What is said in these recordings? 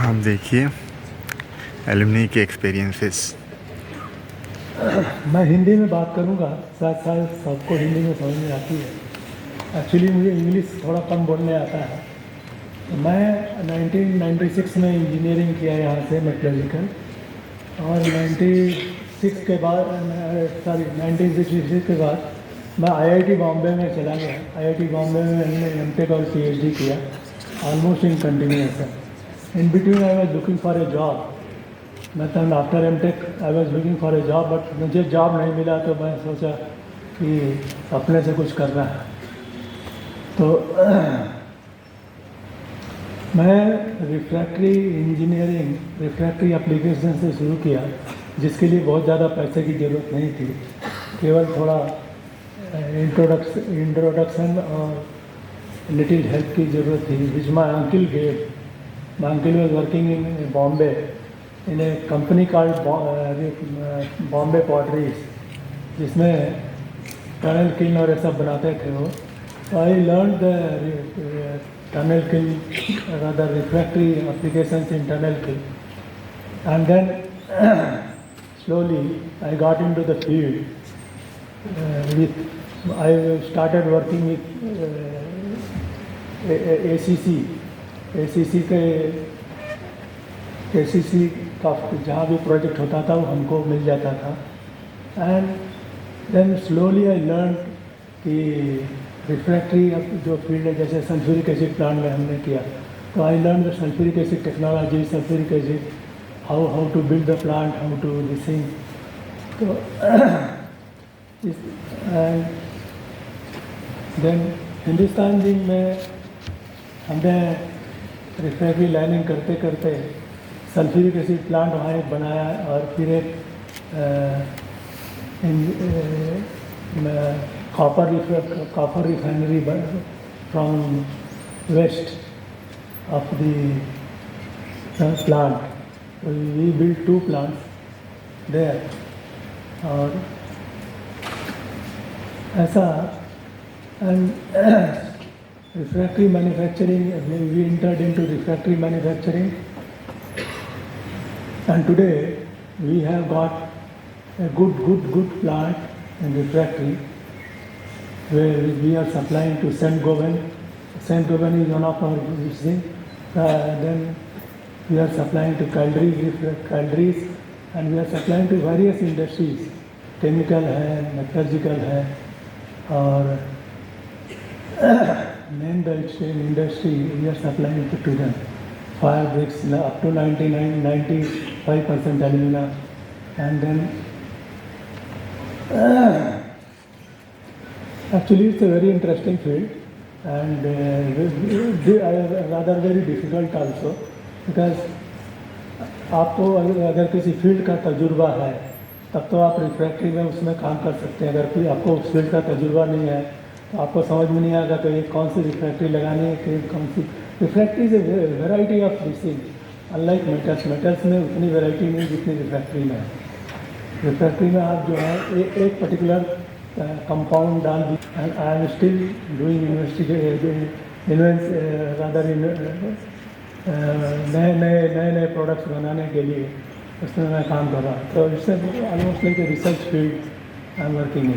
आप देखिए एलुमनी के एक्सपीरियंसेस। मैं हिंदी में बात करूंगा, शायद सबको हिंदी में समझ में आती है। एक्चुअली मुझे इंग्लिश थोड़ा कम बोलने आता है। तो मैं 1996 में इंजीनियरिंग किया यहाँ से मेटलर्जिकल, और 96 के बाद 1966 के बाद मैं आईआईटी बॉम्बे में चला गया। आईआईटी बॉम्बे में मैंने एमटेक और पीएचडी किया, almost in continuation. In between I was looking for a job. मतलब after MTech I was looking for a job, but मुझे जॉब नहीं मिला तो मैं सोचा कि अपने से कुछ करना है। तो मैं रिफ्रैक्टरी इंजीनियरिंग, रिफ्रैक्टरी एप्लीकेशन से शुरू किया, जिसके लिए बहुत ज़्यादा पैसे की ज़रूरत नहीं थी। केवल थोड़ा इंट्रोडक्शन और लिटिल हेल्प की ज़रूरत थी, which my uncle gave. My uncle was working in Bombay in a company called Bombay Potteries, जिसमें टनल किल और ये सब बनाते थे वो। So I learned the tunnel kiln, rather refractory applications in tunnel kiln, and then slowly I got into the field. I started working with ACC का जहाँ भी प्रोजेक्ट होता था वो हमको मिल जाता था। And then slowly I learn कि रिफ्रैक्टरी जो फील्ड है, जैसे सल्फ्यूरिक एसिड प्लांट में हमने किया, तो I learn the sulphuric acid technology, sulphuric acid, how to build the plant, how to this thing. तो देन हिंदुस्तान जी में हमने रिफ्रैक्टरी लाइनिंग करते करते सल्फ्यूरिक एसिड प्लांट वहाँ एक बनाया, और फिर एक copper refinery from west of the plant. We built 2 plants there, और ऐसा, and refractory manufacturing, we entered into refractory manufacturing, and today we have got a good plant in refractory, where we are supplying to Saint-Gobain. Saint-Gobain is one of our things. Then we are supplying to Caldries, and we are supplying to various industries. Chemical है, metallurgical है, और name the industry we are supplying to them. Fire bricks up to 95% alumina, and then actually it's a very interesting field, and rather very difficult also, because आपको अगर किसी field का तजुर्बा है तब तो आप रिफ्रैक्टरी में उसमें काम कर सकते हैं। अगर कोई आपको उस फील्ड का तजुर्बा नहीं है तो आपको समझ में नहीं आएगा कि कौन सी रिफ्रैक्टरी लगानी है, कि कौन सी रिफ्रैक्टरी से variety of Dissing. Unlike metals में उतनी वेराइटी नहीं जितनी रिफ्रैक्टरी में है। रिफ्रैक्टरी में आप जो है एक पर्टिकुलर कंपाउंड डाल दी, and I am still doing नए प्रोडक्ट्स बनाने के लिए उसमें मैं काम कर रहा हूँ। तो इससे almost like research field I am working in.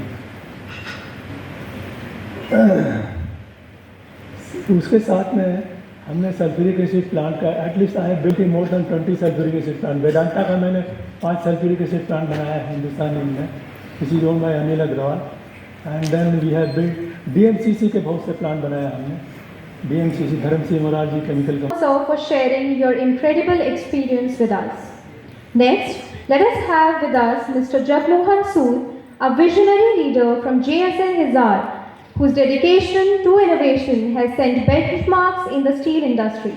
उसके साथ में हमने सल्फ्यूरिक एसिड प्लांट का, at least I have built in more than 20 sulphuric acid plant. Vedanta का मैंने 5 सल्फ्यूरिक एसिड प्लांट बनाया है हिंदुस्तान में, इसी जोन में Anil Agrawal. And then we have built DMCC के बहुत से प्लांट बनाया हमने। DMCC Dharam Singh Morarji chemical company. So for sharing your incredible experience with us. Next, let us have with us Mr. Jagmohan Sood, a visionary leader from JSN Hisar, whose dedication to innovation has sent benchmarks in the steel industry.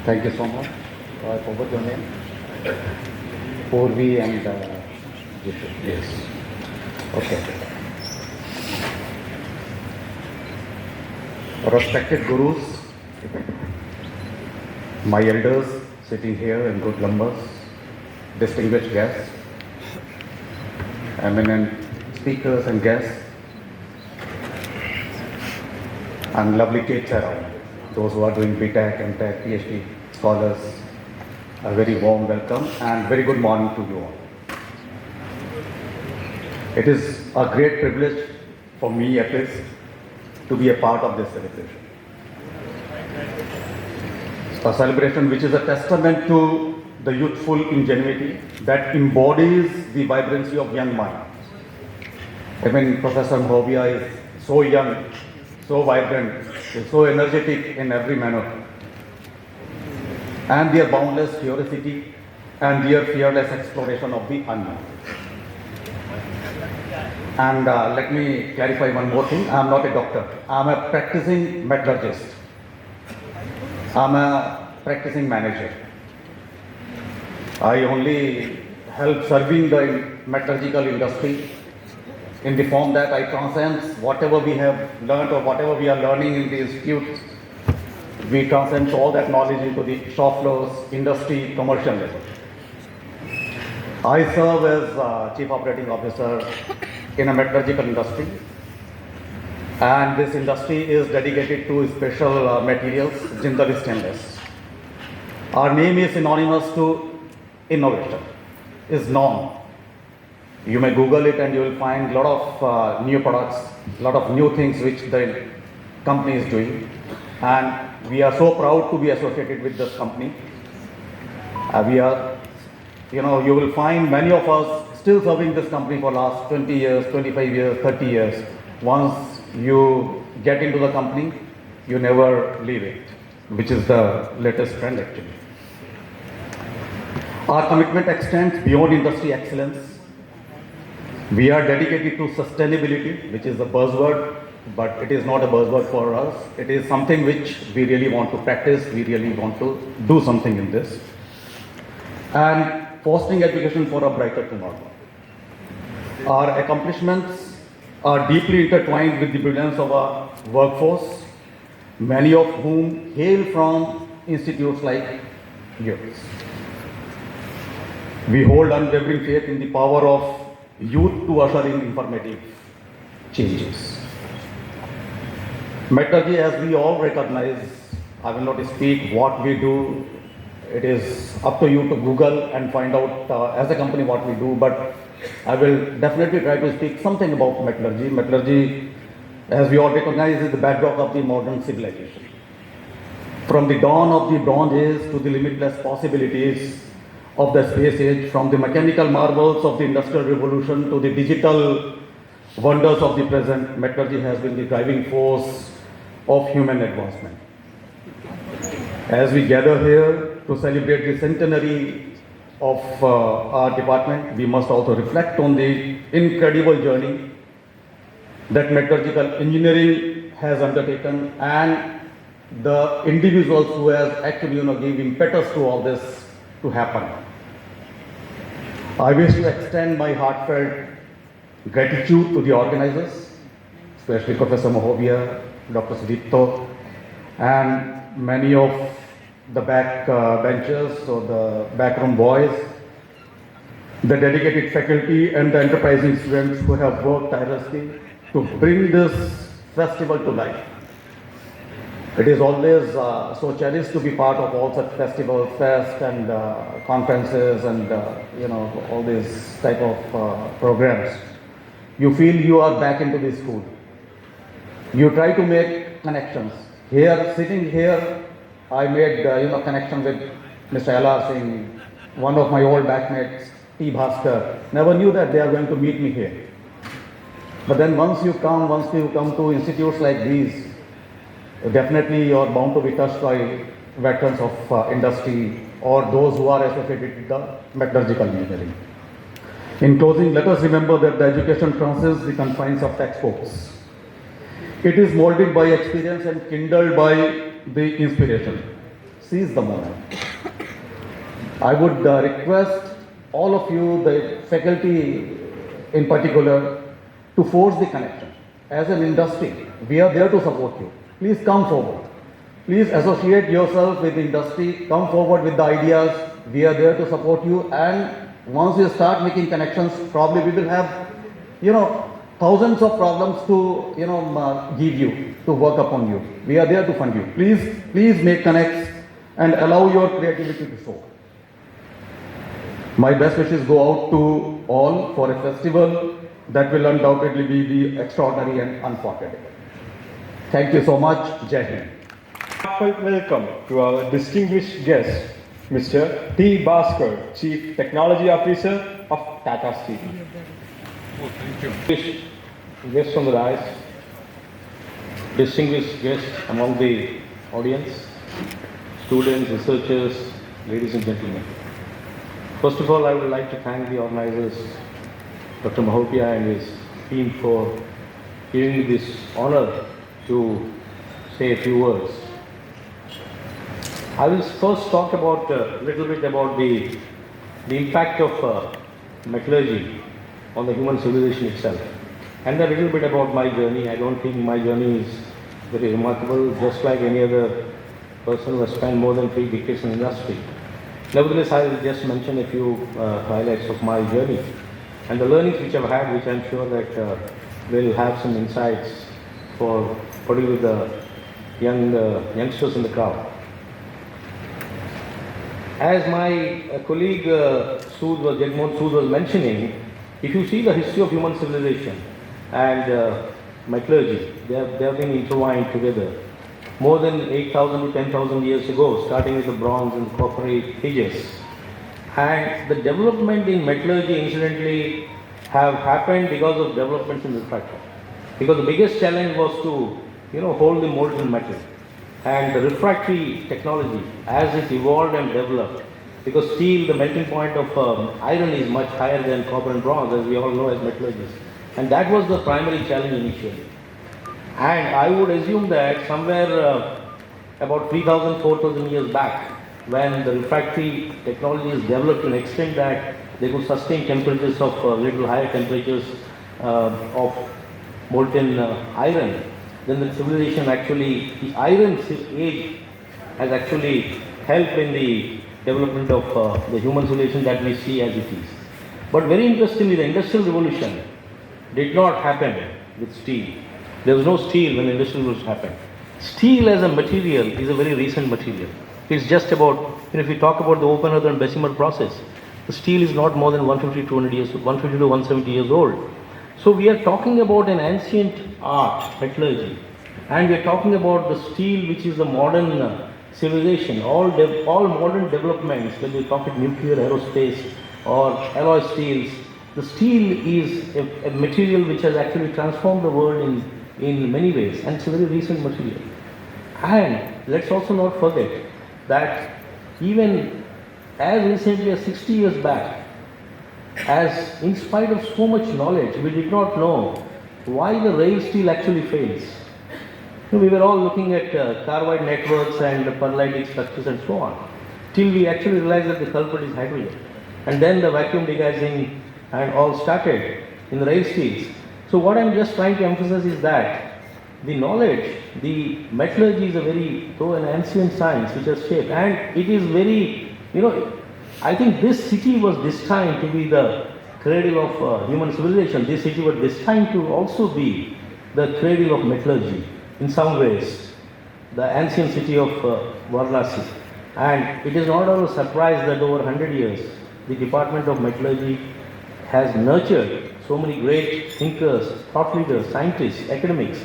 Thank you so much. I forgot your name. Purvi and yes. Okay. Respected gurus, my elders sitting here in good numbers, distinguished guests, eminent speakers and guests, and lovely kids around, those who are doing BTech, MTech, PhD, scholars, a very warm welcome and very good morning to you all. It is a great privilege for me at least to be a part of this celebration. A celebration which is a testament to the youthful ingenuity that embodies the vibrancy of young minds. I mean, Professor Mahovia is so young, so vibrant, so energetic in every manner. And their boundless curiosity and their fearless exploration of the unknown. And let me clarify one more thing. I am not a doctor. I am a practicing metallurgist. I am a practicing manager. I only help serving the metallurgical industry in the form that I transcend whatever we have learned or whatever we are learning in the institute. We transcend all that knowledge into the shop floors, industry, commercial level. I serve as Chief Operating Officer in a metallurgical industry, and this industry is dedicated to special materials, Jindal stainless. Our name is synonymous to innovation, is known. You may Google it and you will find a lot of new products, a lot of new things which the company is doing. And we are so proud to be associated with this company. You will find many of us still serving this company for last 20 years, 25 years, 30 years. Once you get into the company, you never leave it, which is the latest trend actually. Our commitment extends beyond industry excellence. We are dedicated to sustainability, which is a buzzword, but it is not a buzzword for us. It is something which we really want to practice. We really want to do something in this. And fostering education for a brighter tomorrow. Our accomplishments are deeply intertwined with the brilliance of our workforce, many of whom hail from institutes like yours. We hold unwavering faith in the power of youth to usher in informative changes. Metallurgy, as we all recognize, I will not speak what we do. It is up to you to Google and find out as a company what we do, but I will definitely try to speak something about metallurgy. Metallurgy, as we all recognize, is the bedrock of the modern civilization. From the dawn of the Bronze Age to the limitless possibilities of the space age, from the mechanical marvels of the Industrial Revolution to the digital wonders of the present, metallurgy has been the driving force of human advancement. As we gather here to celebrate the centenary of our department, we must also reflect on the incredible journey that metallurgical engineering has undertaken and the individuals who have actually give impetus to all this to happen. I wish to extend my heartfelt gratitude to the organizers, especially Professor Mahovia, Dr. Sudipto, and many of the back benchers or the backroom boys, the dedicated faculty and the enterprising students who have worked tirelessly to bring this festival to life. It is always so cherished to be part of all such festivals, fest and conferences and all these type of programs. You feel you are back into the school. You try to make connections. Here, sitting here, I made connection with Mr. Ella Singh, one of my old batchmates, T. Bhaskar. Never knew that they are going to meet me here. But then once you come to institutes like these, definitely you are bound to be touched by veterans of industry or those who are associated with the metallurgical engineering. In closing, let us remember that the education transcends the confines of textbooks. It is molded by experience and kindled by the inspiration. Seize the moment. I would request all of you, the faculty in particular, to forge the connection. As an industry, we are there to support you. Please come forward. Please associate yourself with the industry. Come forward with the ideas. We are there to support you. And once you start making connections, probably we will have, thousands of problems to, give you, to work upon you. We are there to fund you. Please make connects and allow your creativity to soar. My best wishes go out to all for a festival that will undoubtedly be the extraordinary and unforgettable. Thank you so much. Jai Hind. Heartfelt welcome to our distinguished guest, Mr. T. Bhaskar, Chief Technology Officer of Tata Steel. Distinguished guests on the dais, distinguished guests among the audience, students, researchers, ladies and gentlemen. First of all, I would like to thank the organizers, Dr. Mahopia and his team, for giving me this honor to say a few words. I will first talk about a little bit about the impact of metallurgy on the human civilization itself, and a little bit about my journey. I don't think my journey is very remarkable, just like any other person who has spent more than 3 decades in industry. Nevertheless, I will just mention a few highlights of my journey and the learnings which I've had, which I'm sure that will have some insights for particularly the youngsters in the crowd. As my colleague Jagmohan Sood was mentioning, if you see the history of human civilization and metallurgy, they have been intertwined together. More than 8,000 to 10,000 years ago, starting with the Bronze and Copper ages. And the development in metallurgy, incidentally, have happened because of developments in refractory. Because the biggest challenge was to, hold the molten metal. And the refractory technology, as it evolved and developed, because steel, the melting point of iron is much higher than copper and bronze, as we all know as metallurgists. And that was the primary challenge initially. And I would assume that somewhere about 3,000, 4,000 years back, when the refractory technology is developed to an extent that they could sustain temperatures of little higher temperatures of molten iron, then the civilization actually, the iron age has actually helped in the development of the human civilization that we see as it is. But very interestingly, the Industrial Revolution did not happen with steel. There was no steel when the Industrial Revolution happened. Steel as a material is a very recent material. It's just about, if you talk about the open earth and Bessemer process, the steel is not more than 150, 200 years, 150 to 170 years old. So we are talking about an ancient art, metallurgy, and we are talking about the steel which is the modern civilization. All modern developments, when we talk about nuclear, aerospace or alloy steels, the steel is a material which has actually transformed the world in many ways, and it's a very recent material. And let's also not forget that even as recently as 60 years back, as in spite of so much knowledge, we did not know why the rail steel actually fails. We were all looking at carbide networks and pearlitic structures and so on, till we actually realized that the culprit is hydrogen. And then the vacuum degassing and all started in the rail steels. So what I'm just trying to emphasize is that the knowledge, the metallurgy is a very, though an ancient science which has shaped, and it is very, I think this city was destined to be the cradle of human civilization. This city was destined to also be the cradle of metallurgy in some ways, the ancient city of Varanasi. And it is not a surprise that over 100 years, the Department of Metallurgy has nurtured so many great thinkers, thought leaders, scientists, academics,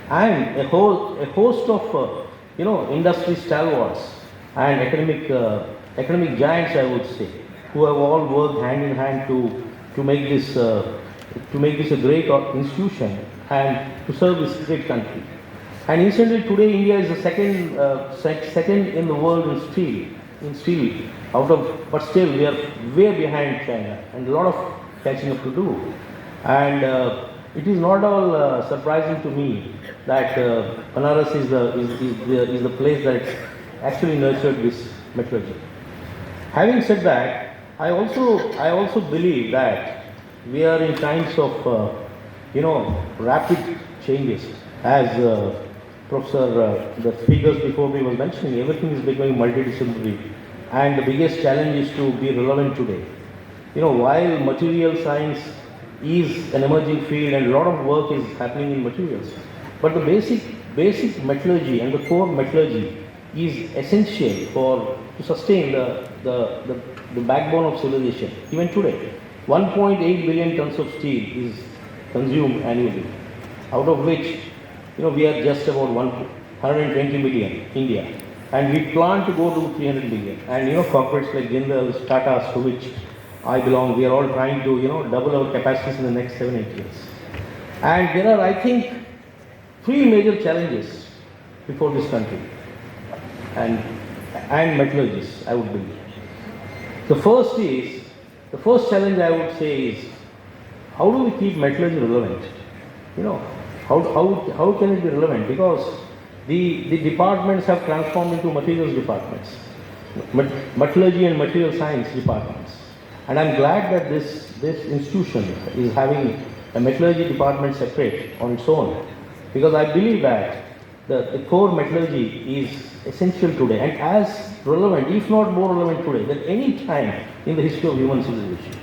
and a host of industry stalwarts and academic giants, I would say, who have all worked hand in hand to make this a great institution and to serve this great country. And incidentally, today India is the second in the world in steel, but still we are way behind China and a lot of catching up to do. And it is not all surprising to me that Banaras is the place that actually nurtured this metallurgy. Having said that, I also believe that we are in times of rapid changes. As Professor, the speakers before me was mentioning, everything is becoming multidisciplinary, and the biggest challenge is to be relevant today. While material science is an emerging field and a lot of work is happening in materials, but the basic metallurgy and the core metallurgy is essential to sustain the backbone of civilization. Even today, 1.8 billion tons of steel is consumed annually, out of which we are just about 120 million, India. And we plan to go to 300 million. And corporates like Jindal, Tata's, to which I belong, we are all trying to double our capacities in the next 7-8 years. And there are, I think, 3 major challenges before this country and metallurgists, I would believe. The first challenge I would say is, how do we keep metallurgy relevant? How can it be relevant? Because the departments have transformed into materials departments, metallurgy and material science departments. And I'm glad that this institution is having a metallurgy department separate on its own, because I believe that the core metallurgy is essential today and as relevant, if not more relevant today than any time in the history of human civilization.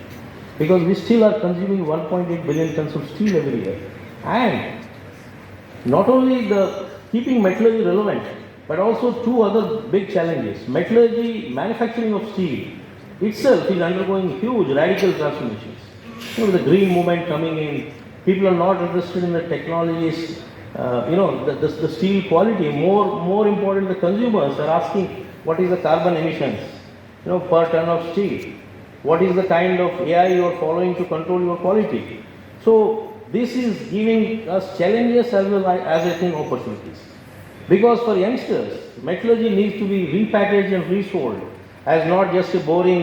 Because we still are consuming 1.8 billion tons of steel every year. And not only the keeping metallurgy relevant, but also 2 other big challenges. Metallurgy, manufacturing of steel itself is undergoing huge radical transformations. The green movement coming in, people are not interested in the technologies, the steel quality. More important, the consumers are asking what is the carbon emissions, per ton of steel. What is the kind of AI you are following to control your quality? So this is giving us challenges as well as I think opportunities. Because for youngsters, metallurgy needs to be repackaged and resold as not just a boring,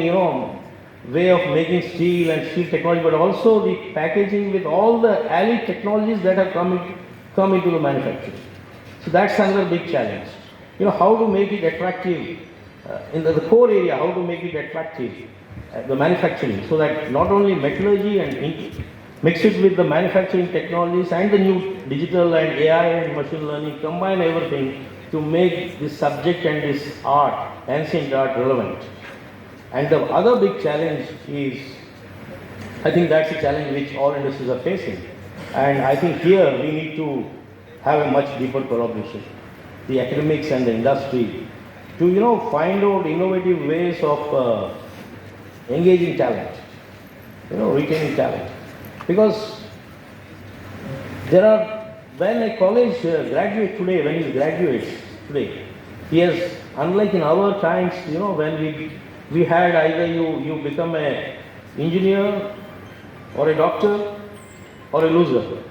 way of making steel and steel technology, but also the packaging with all the allied technologies that have come into the manufacturing. So that's another big challenge. How to make it attractive in the core area, how to make it attractive, the manufacturing, so that not only metallurgy and mix it with the manufacturing technologies and the new digital and AI and machine learning, combine everything to make this subject and this art, ancient art, relevant. And the other big challenge is, I think that's a challenge which all industries are facing. And I think here we need to have a much deeper collaboration, the academics and the industry, to find out innovative ways of engaging talent, retaining talent. Because when a college graduate today, when he graduates today, he has, unlike in our times, when we had either you become an engineer or a doctor or a loser.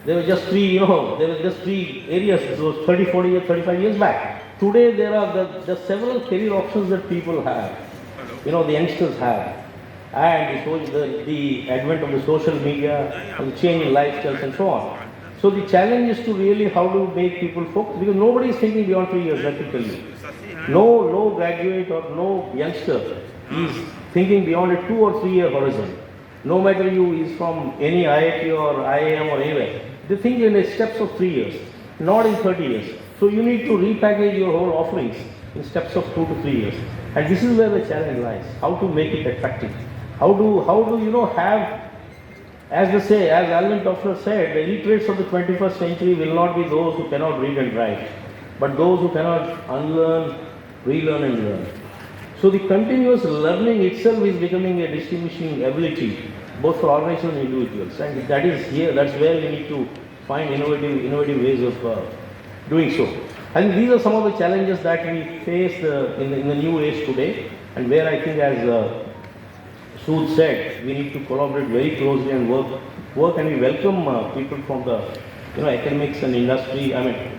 There were just 3, there were just 3 areas, those 30, 40 years, 35 years back. Today there are the several career options that people have, the youngsters have. And the advent of the social media, and the change in lifestyles and so on. So the challenge is to really how to make people focus, because nobody is thinking beyond 3 years, let me tell you. No graduate or no youngster is thinking beyond a 2 or 3 year horizon. No matter you is from any IIT or IIM or anywhere, they think in steps of 3 years, not in 30 years. So you need to repackage your whole offerings in steps of 2 to 3 years. And this is where the challenge lies, how to make it attractive. How do have, as they say, as Alvin Toffler said, the illiterates of the 21st century will not be those who cannot read and write, but those who cannot unlearn, relearn and learn. So the continuous learning itself is becoming a distinguishing ability, both for organizations and individuals. And that's where we need to find innovative ways of doing so. I think these are some of the challenges that we face in the new age today, and where I think, as Sood said, we need to collaborate very closely and work, and we welcome people from the academics and industry,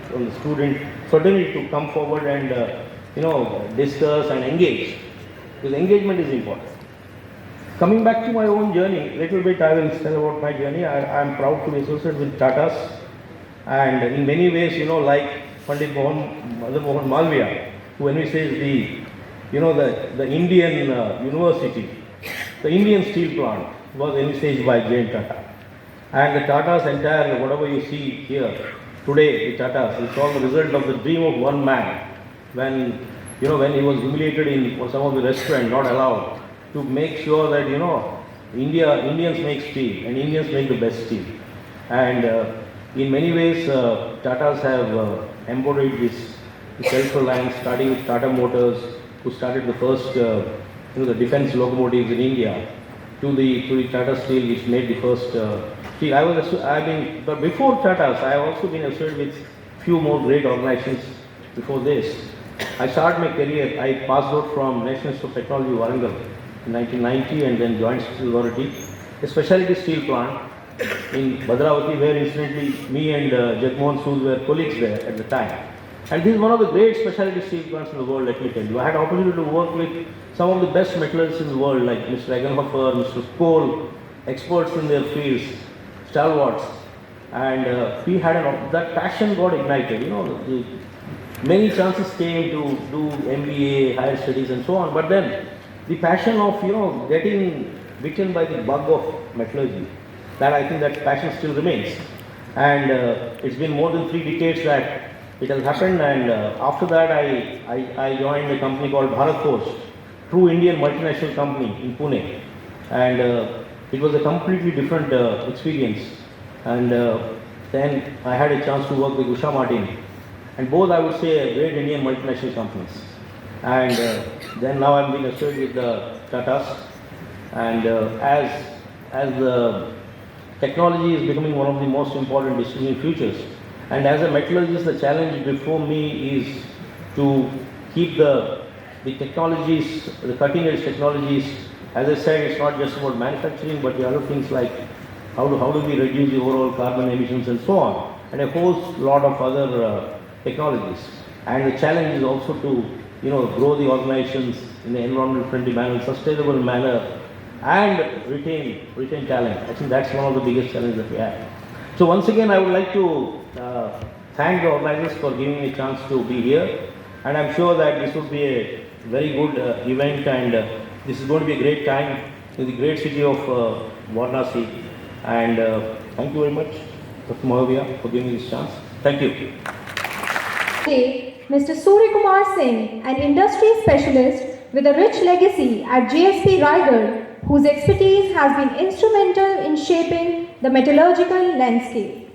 from the student fraternity to come forward and discuss and engage, because engagement is important. Coming back to my own journey, little bit I will tell about my journey. I am proud to be associated with Tata's, and in many ways, like Pandit Mohan Malviya, who envisages the Indian university. The Indian steel plant was envisaged by J.N. Tata. And the Tata's entire, whatever you see here today, the Tata's, it's all the result of the dream of one man when he was humiliated in some of the restaurants, not allowed, to make sure that, Indians make steel and Indians make the best steel. And in many ways, Tata's have embodied this the self-reliance, starting with Tata Motors, who started the first, the defense locomotives in India, to the Tata Steel, which made the first steel. But before Tata's, I have also been associated with few more great organizations before this. I started my career, I passed out from National Institute of Technology, Warangal in 1990 and then joined Steel Authority, a specialty steel plant in Bhadravati, where incidentally me and Jagmohan Sood were colleagues there at the time. And this is one of the great specialty steel plants in the world, let me tell you. I had opportunity to work with some of the best metallurgists in the world, like Mr. Egenhofer, Mr. Cole, experts in their fields, stalwarts. And we had that passion got ignited. Many chances came to do MBA, higher studies and so on. But then the passion of, getting bitten by the bug of metallurgy, that I think that passion still remains. And it's been more than 3 decades that it has happened, and after that I joined a company called Bharat Forge, true Indian multinational company in Pune, and it was a completely different experience. And then I had a chance to work with Usha Martin, and both I would say great Indian multinational companies. And then now I'm being associated with the Tatas, and as the technology is becoming one of the most important decision futures. And as a metallurgist, the challenge before me is to keep the technologies, the cutting edge technologies. As I said, it's not just about manufacturing, but the other things like how do we reduce the overall carbon emissions and so on, and a whole lot of other technologies. And the challenge is also to grow the organizations in an environmental friendly manner, sustainable manner, and retain talent. I think that's one of the biggest challenges that we have. So once again, I would like to thank the organizers for giving me a chance to be here, and I'm sure that this would be a very good event, and this is going to be a great time in the great city of Varanasi. And thank you very much, Dr. Mahavia, for giving me this chance. Thank you. Today, Mr. Surya Kumar Singh, an industry specialist with a rich legacy at GSP Raigarh, whose expertise has been instrumental in shaping the metallurgical landscape.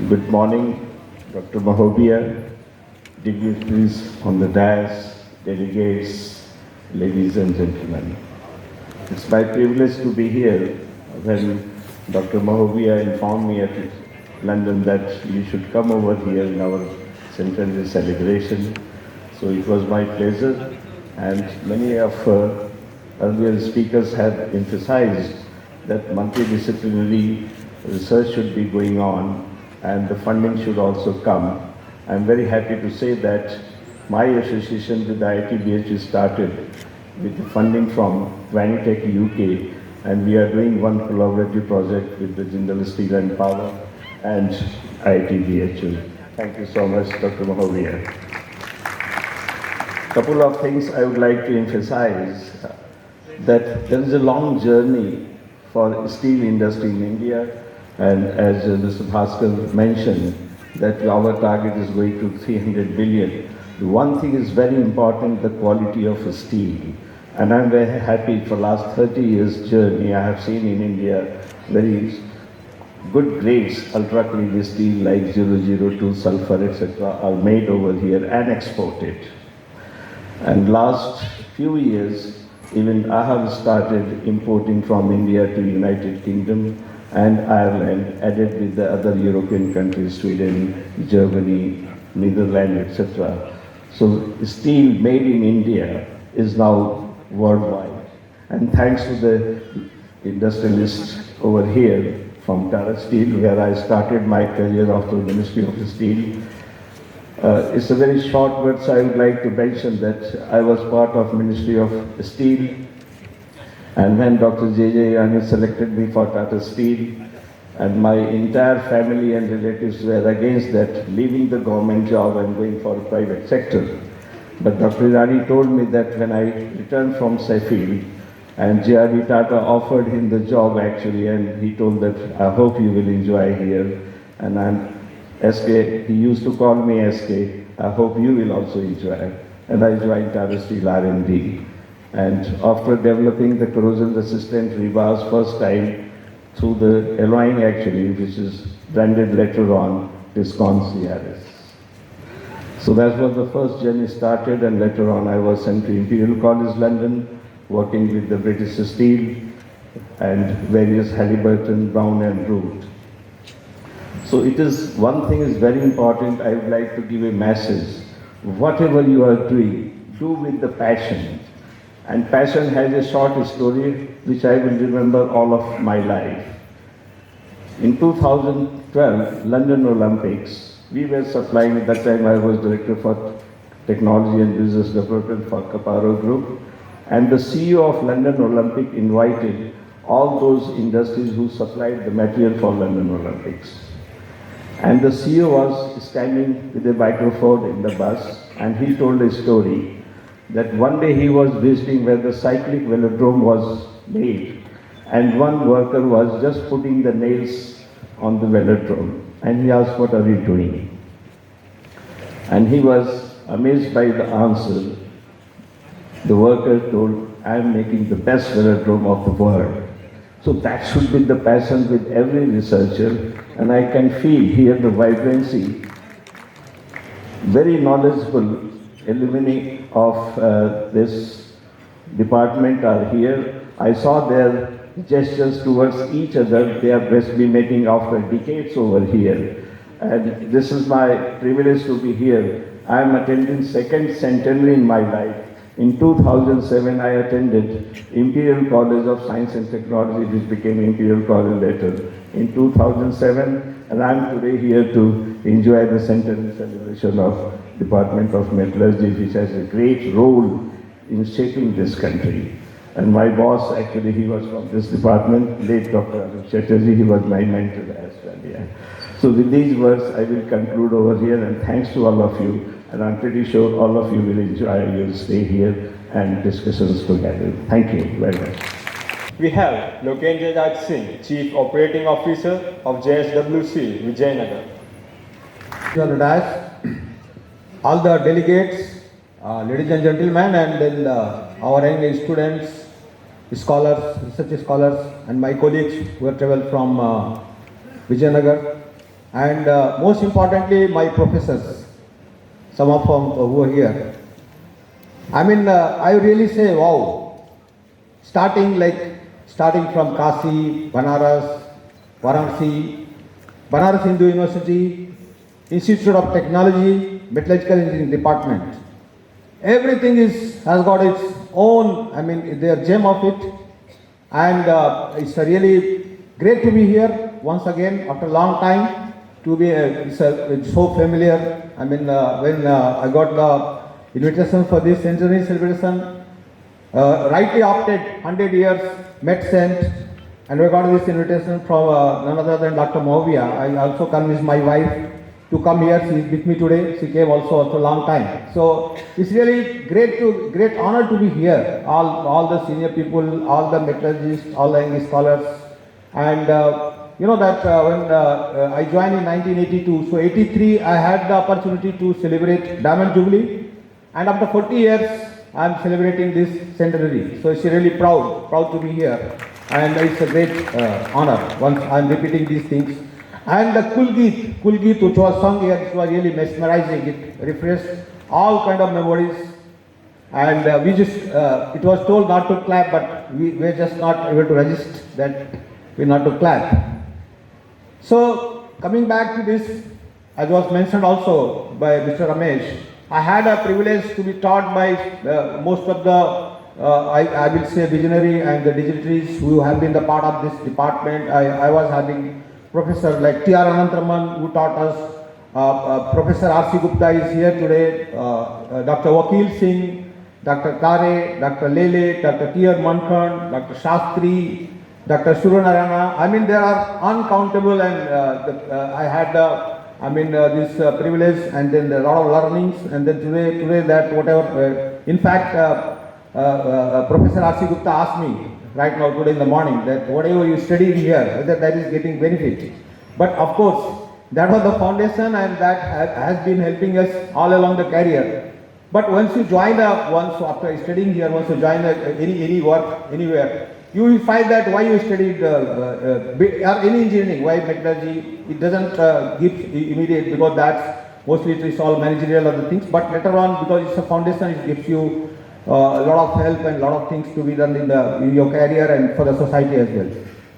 Good morning, Dr. Mahovia, dignitaries on the dais, delegates, ladies and gentlemen. It's my privilege to be here when Dr. Mahovia informed me at London that you should come over here in our Centenary celebration. So it was my pleasure, and many of earlier speakers have emphasized that multidisciplinary research should be going on and the funding should also come. I'm very happy to say that my association with IIT BHU started with the funding from Vanitech UK, and we are doing one collaborative project with the Jindal Steel and Power and IIT BHU. Thank you so much, Dr. Mahovia. Couple of things I would like to emphasize, that there is a long journey for steel industry in India, and as Mr. Bhaskar mentioned, that our target is going to 300 billion. The one thing is very important, the quality of steel. And I'm very happy for last 30 years journey I have seen in India very good grades, ultra clean steel like 002 sulfur, etc. are made over here and exported. And last few years, even I have started importing from India to United Kingdom and Ireland, added with the other European countries, Sweden, Germany, Netherlands, etc. So steel made in India is now worldwide. And thanks to the industrialists over here from Tata Steel, where I started my career after the Ministry of Steel. It's a very short word, so I would like to mention that I was part of Ministry of Steel, and when Dr. J.J. Irani selected me for Tata Steel, and my entire family and relatives were against that, leaving the government job and going for the private sector. But Dr. Irani told me that when I returned from Sheffield, and J.R.D. Tata offered him the job actually, and he told that, I hope you will enjoy here. And SK, he used to call me SK, I hope you will also enjoy. And I joined Tata Steel R&D. And after developing the corrosion resistant rebars first time through the alloying actually, which is branded later on, Viscon CRS. So that was the first journey started, and later on I was sent to Imperial College London, working with the British Steel and various Halliburton, Brown and Root. So it is, one thing is very important, I would like to give a message. Whatever you are doing, do with the passion. And passion has a short story which I will remember all of my life. In 2012, London Olympics, we were supplying, at that time I was Director for Technology and Business Development for Caparo Group, and the CEO of London Olympic invited all those industries who supplied the material for London Olympics. And the CEO was standing with a microphone in the bus, and he told a story that one day he was visiting where the cyclic velodrome was made, and one worker was just putting the nails on the velodrome, and he asked, "What are you doing?" And he was amazed by the answer. The worker told, "I am making the best velodrome of the world." So that should be the passion with every researcher, and I can feel here the vibrancy. Very knowledgeable alumni of this department are here. I saw their gestures towards each other. They are best be making after decades over here. And this is my privilege to be here. I am attending second centenary in my life. In 2007, I attended Imperial College of Science and Technology, which became Imperial College later, in 2007, and I am today here to enjoy the centenary celebration of Department of Metallurgy, which has a great role in shaping this country. And my boss, actually, he was from this department, late Dr. Anup Chatterjee, he was my mentor as well. Yeah. So with these words, I will conclude over here, and thanks to all of you. And I'm pretty sure all of you will enjoy your stay here and discussions together. Thank you very much. We have Lokendra Raj Singh, Chief Operating Officer of JSWC, Vijayanagar. Your dais, all the delegates, ladies and gentlemen, and then our young students, scholars, research scholars, and my colleagues who have traveled from Vijayanagar, and most importantly, my professors, some of them who are here. I mean, I really say, wow, starting from Kashi, Banaras, Varanasi, Banaras Hindu University, Institute of Technology, Metallurgical Engineering Department. Everything has got its own, I mean, their gem of it. And it's really great to be here once again after a long time. To be, it's so familiar. I mean, when I got the invitation for this centenary celebration, rightly opted 100 years METCENT, and we got this invitation from none other than Dr. Mahovia. I also convinced my wife to come here. She is with me today. She came also after a long time. So it's really great honor to be here. All the senior people, all the metallurgists, all the young scholars, and you know that when I joined in 1982, so 83 I had the opportunity to celebrate Diamond Jubilee, and after 40 years I am celebrating this centenary. So it's really proud to be here, and it's a great honor once I am repeating these things. And the Kulgeet which was sung here, it was really mesmerizing. It refreshed all kind of memories, and we just, it was told not to clap, but we were just not able to resist that we not to clap. So coming back to this, as was mentioned also by Mr. Ramesh, I had a privilege to be taught by most of the, I will say, visionary and the dignitaries who have been the part of this department. I was having professors like T.R. Anantraman who taught us, Professor R.C. Gupta is here today, Dr. Vakil Singh, Dr. Kare, Dr. Lele, Dr. T.R. Mankhan, Dr. Shastri, Dr. Suryanarayana. I mean, there are uncountable, and I had this privilege, and then a lot of learnings, and then today that whatever, in fact, Professor R.C. Gupta asked me right now today in the morning that whatever you studied here, whether that is getting benefit. But of course, that was the foundation, and that has been helping us all along the career. But once you join once after studying here, once you join any work anywhere, you will find that why you studied any engineering, why metallurgy, it doesn't give immediate, because that's mostly it is all managerial other things, but later on, because it's a foundation, it gives you a lot of help and a lot of things to be done in your career and for the society as well.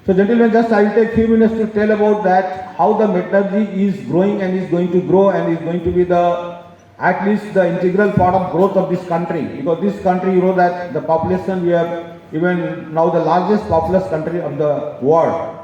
So gentlemen, just I will take few minutes to tell about that, how the metallurgy is growing and is going to grow and is going to be at least the integral part of growth of this country. Because this country, you know that the population, we have even now the largest populous country of the world.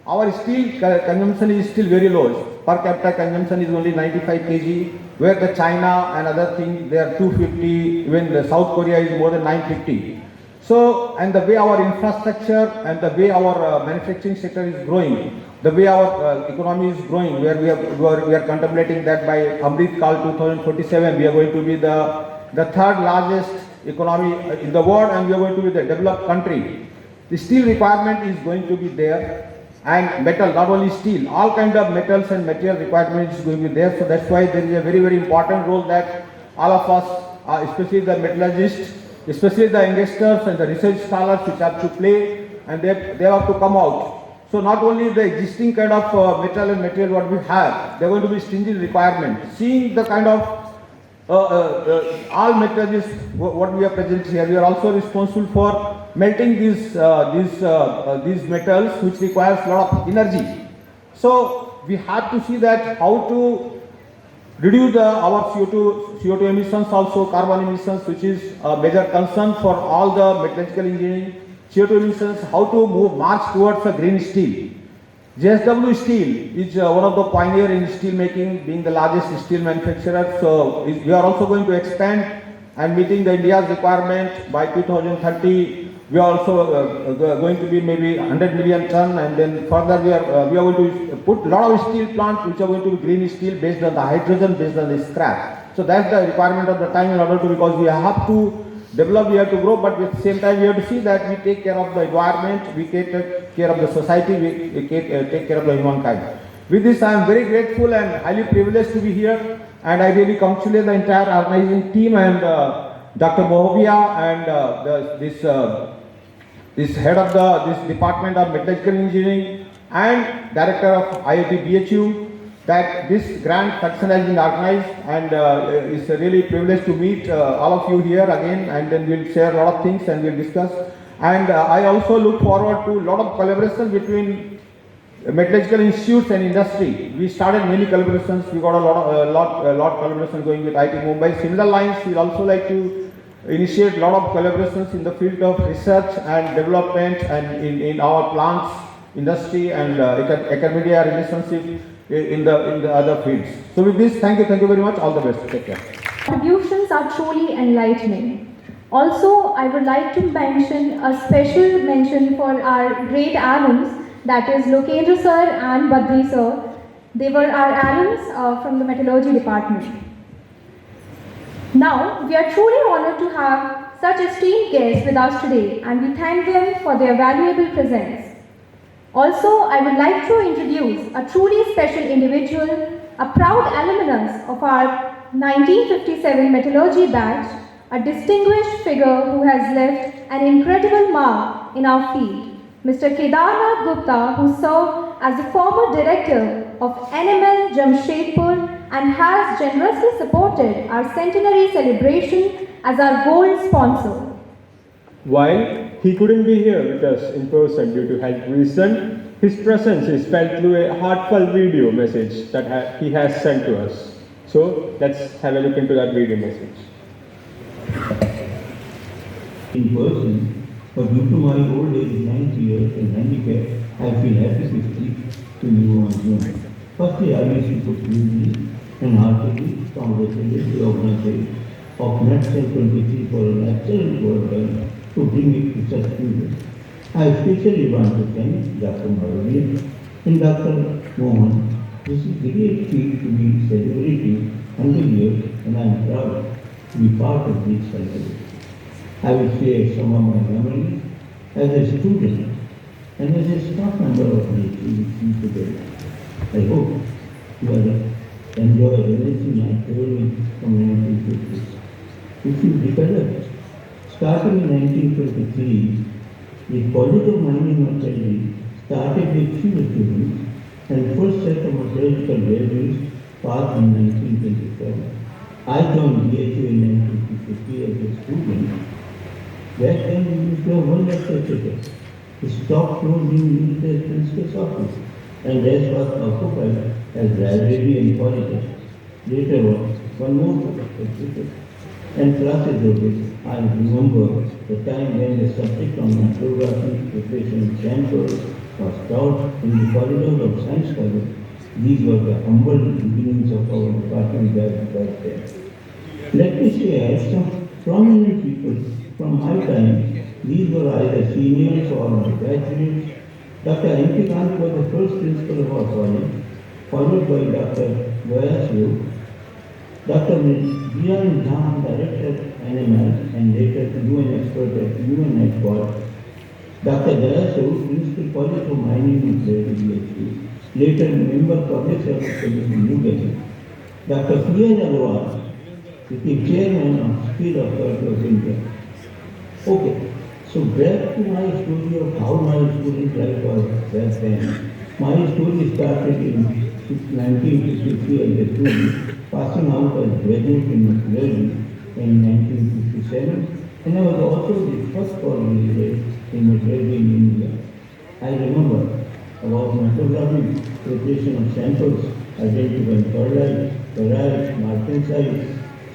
Our steel consumption is still very low. Per capita consumption is only 95 kg, where the China and other things, they are 250, even the South Korea is more than 950. So, and the way our infrastructure and the way our manufacturing sector is growing, the way our economy is growing, where we are contemplating that by Amrit Kal 2047, we are going to be the third largest economy in the world, and we are going to be the developed country. The steel requirement is going to be there, and metal, not only steel, all kind of metals and material requirement is going to be there. So that's why there is a very, very important role that all of us, especially the metallurgists, especially the investors and the research scholars, which have to play, and they have to come out. So not only the existing kind of metal and material what we have, there are going to be stringent requirements. Seeing the kind of all metallurgists what we are present here, we are also responsible for melting these metals, which requires a lot of energy. So we have to see that how to reduce our CO2 emissions, also carbon emissions, which is a major concern for all the metallurgical engineering. CO2 emissions, how to march towards a green steel. JSW Steel is one of the pioneer in steel making, being the largest steel manufacturer. So we are also going to expand and meeting the India's requirement by 2030. We are also going to be maybe 100 million ton, and then further we are going to put a lot of steel plants which are going to be green steel based on the hydrogen, based on the scrap. So that's the requirement of the time in order to, because we have to develop, we have to grow, but at the same time we have to see that we take care of the environment, we take care of the society, we take care of the humankind. With this, I am very grateful and highly privileged to be here, and I really congratulate the entire organizing team and Dr. Mohovia and this head of this department of metallurgical engineering and director of IIT BHU, that this grand function has been organized, and it's a really privilege to meet all of you here again, and then we'll share a lot of things and we'll discuss. And I also look forward to a lot of collaboration between metallurgical institutes and industry. We started many collaborations. We got a lot collaboration going with IIT Mumbai. Similar lines, we'd also like to initiate a lot of collaborations in the field of research and development, and in our plants, industry and academia relationship in the other fields. So with this, thank you very much. All the best. Take care. Contributions are truly enlightening. Also, I would like to mention a special mention for our great alums, that is Lokendra sir and Badri sir. They were our alums from the metallurgy department. Now, we are truly honored to have such esteemed guests with us today, and we thank them for their valuable presence. Also, I would like to introduce a truly special individual, a proud alumnus of our 1957 metallurgy batch, a distinguished figure who has left an incredible mark in our field, Mr. Kedarnath Gupta, who served as the former director of NML Jamshedpur and has generously supported our centenary celebration as our gold sponsor. While he couldn't be here with us in person due to health reasons, his presence is felt through a heartfelt video message that he has sent to us. So let's have a look into that video message. In person, but due to my old age, 90 years and handicap, I feel happy to speak to you on Zoom. Firstly, I wish to briefly and heartily congratulate the organizer of METCENT 23 for an excellent work done to bring it to such students. I especially want to thank Dr. Mohovia and Dr. Mohan. This is a great feat to be celebrating 100 years, and I am proud to be part of this celebration. I will share some of my memories as a student and as a staff member of the IIT today. I hope you will enjoy everything I told you from 1950s. If you recollect, starting in 1923, the College of Mining Metallurgy started with few students, and first set of metallurgical graduates passed in 1927. I joined BHU in 1953 as a student. Back then we used to have one lecture theatre. The stock floor being used as principal's office, and rest was occupied as library and corridor. Later on, one more lecture theatre and classes were built. I remember the time when the subject on metallurgy, preparation samples was taught in the corridors of science college. These were the humble beginnings of our department back then. Let me say I have some prominent people from my time. These were either seniors or graduates. Dr. M.P. Kant was the first principal of our college, followed by Dr. BHU. Dr. Jian Jhan, director NML and later UN expert at UN headquarters. Dr. Jayasur, principal college of mining and BHU. Later member public service commission New Delhi. Dr. P.H. Agarwal, the chairman of Steel Authority of India. Okay, so back to my story of how my student life was back then. My story started in 1953 as a student, passing out as graduate in metallurgy in 1957, and I was also the first foreign leader in metallurgy in India. I remember about metallurgy, preparation of samples, identifying pearlite, ferrite, martensite,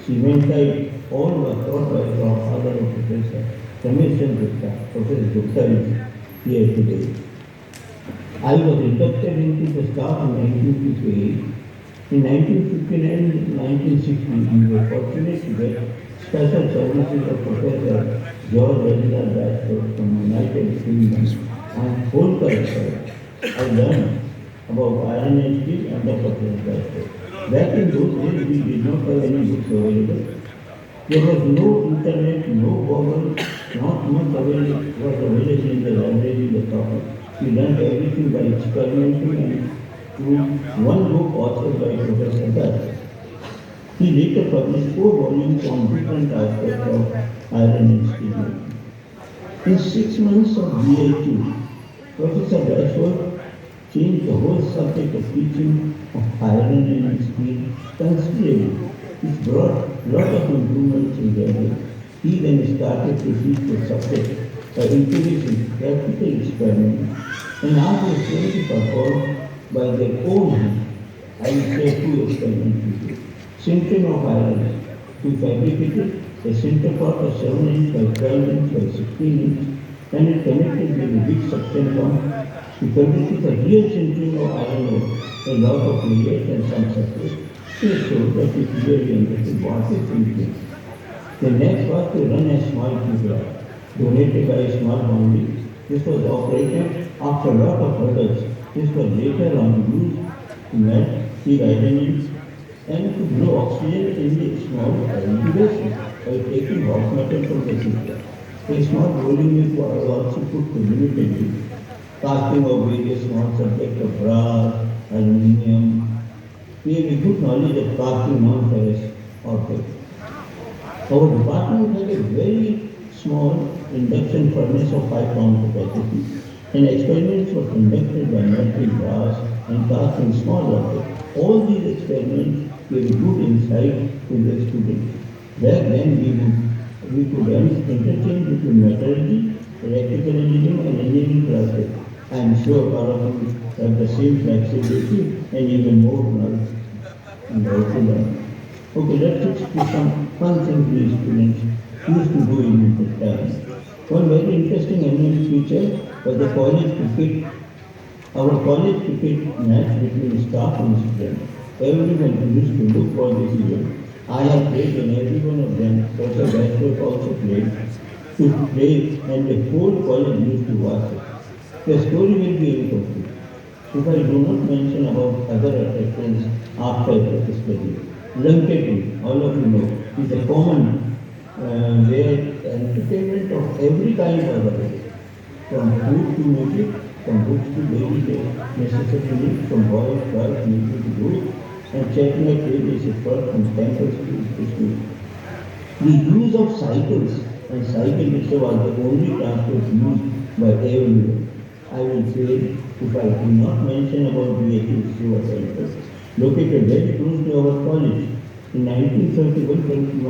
cementite, all were taught by our father of Professor Ramesh Gupta. Professor Gupta is here today. I was inducted into the staff in 1958. In 1959 and 1960, we were fortunate to get special services of Professor George Reginald Bradford from United Kingdom and Kolkata. I learned about iron and steel under Professor Bradford. Back in those days, we did not have any books available. There was no internet, no Google, not much was available in the library in the topic. We learned everything by experimenting and through one book authored by Professor Dutt. He later published 4 volumes on different aspects of iron and steel. In 6 months of BHU, Professor Bradford changed the whole subject of teaching of iron and steel considerably. It brought a lot of improvements in their work. He then started to teach the subject by introducing practical experiments and now they are going to perform by their own hand. I will share 2 experiments. Sintering of iron. We fabricated a sinter pot of 7 inch by 12 inch by 16 inch and it connected with a big suction pump. We conducted the real sintering of iron ore, a lot of layers and some surface. This showed that we clearly understood what is sintering. The next was to run a small tube donated by a small foundry. This was operated after a lot of hurdles. This was later on used to melt steel iron and to blow oxygen in the small incubation by taking hot metal from the system. A small rolling mill was also put to limited use. Casting of various small subjects of brass, aluminium. We have a good knowledge of casting non-ferrous objects. Our department had a very small induction furnace of 5 pound capacity and experiments were conducted by melting brass and casting small objects. All these experiments gave a good insight to the students. Back then we could interchange between metallurgy, electrical engineering and engineering classes. I am sure all of you have the same flexibility and even more knowledge and how to learn. Okay, let's do some fun things these students used to do in the time. One very interesting annual feature was the college cricket. Our college cricket match between staff and students. Everyone used to look for this event. I have played in every one of them. Professor Bradford also played to play and the whole college used to watch it. The story will be incomplete if I do not mention about other attractions after the study. Luncheon, all of you know, is a common where entertainment of every kind was available. From food to music, from books to daily necessities, from boys, girls, music to youth, and checking a baby's effort from temples to school. The use of cycles and cycle rickshaw was the only transport used by everyone. I will say, if I do not mention about BHU cycles, located very close to our college. In 1931,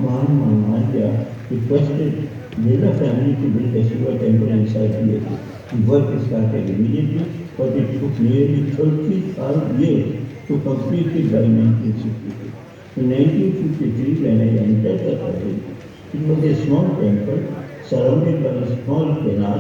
Mahamaya requested Veda family to build a Shiva temple inside BHU. The work started immediately, but it took nearly 35 years to complete it by 1962. In 1953, when I entered the college, it was a small temple surrounded by a small canal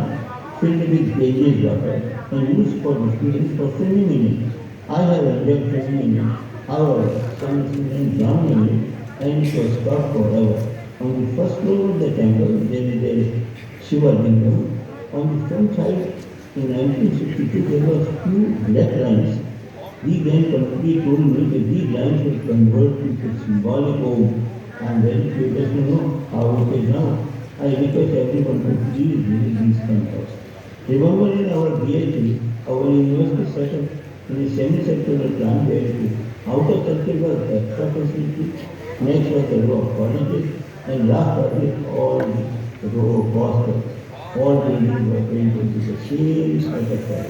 filled with gauges water and used for the students for swimming in it. I have enjoyed swimming in it. However, some students drowned in it and it was stopped forever. On the first floor of the temple, there is a Shiva lingam. On the front side, in 1962, there were few black lines. The then company told me that these lines will convert into symbolic home. I am very curious to know how it is now. I request everyone to please visit these temples. Remember in our BHU, our university set up in a semi-sectoral plan where the outer circle was extra facility, next was the row of colleges, and last was all the row of hostels. All buildings were painted with the same structure.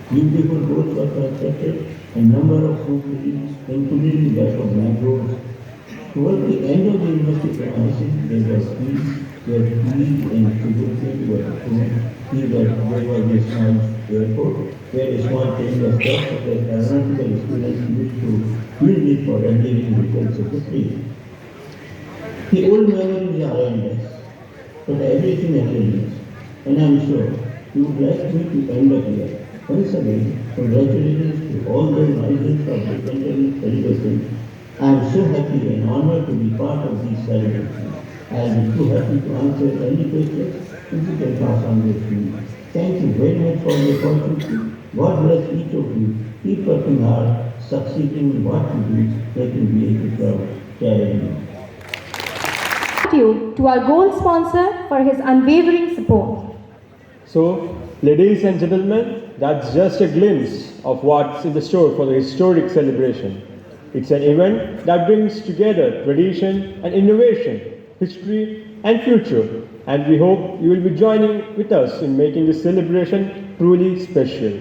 Beautiful roads were constructed and number of fruit trees, including that of mangroves. Toward the end of the university premises, there was trees where trees and sugarcane were grown. There was a small airport where a small train was stopped so that aeronautical students used to use it for engineering vehicles of the tree. The old memories are endless, but everything remains. And I am sure you would like me to end up here. Once again, congratulations to all the residents of the Centenary celebration. I am so happy and honored to be part of these celebrations. I will be too happy to answer any questions if you can pass on this to me. Thank you very much for the opportunity. God bless each of you. Keep working hard, succeeding in what you do, making BHU proud. Jai. Gratitude to our gold sponsor for his unwavering support. So, ladies and gentlemen, that's just a glimpse of what's in the store for the historic celebration. It's an event that brings together tradition and innovation, history and future, and we hope you will be joining with us in making this celebration truly special.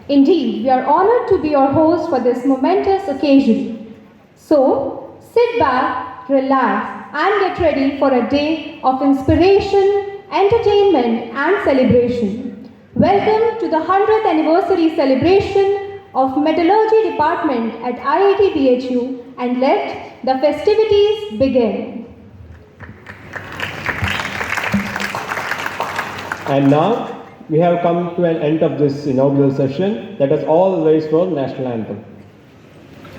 Indeed, we are honored to be your host for this momentous occasion. So, sit back, relax, and get ready for a day of inspiration, entertainment, and celebration. Welcome to the 100th anniversary celebration of Metallurgy Department at IIT BHU, and let the festivities begin. And now, we have come to an end of this inaugural session. Let us all raise for national anthem.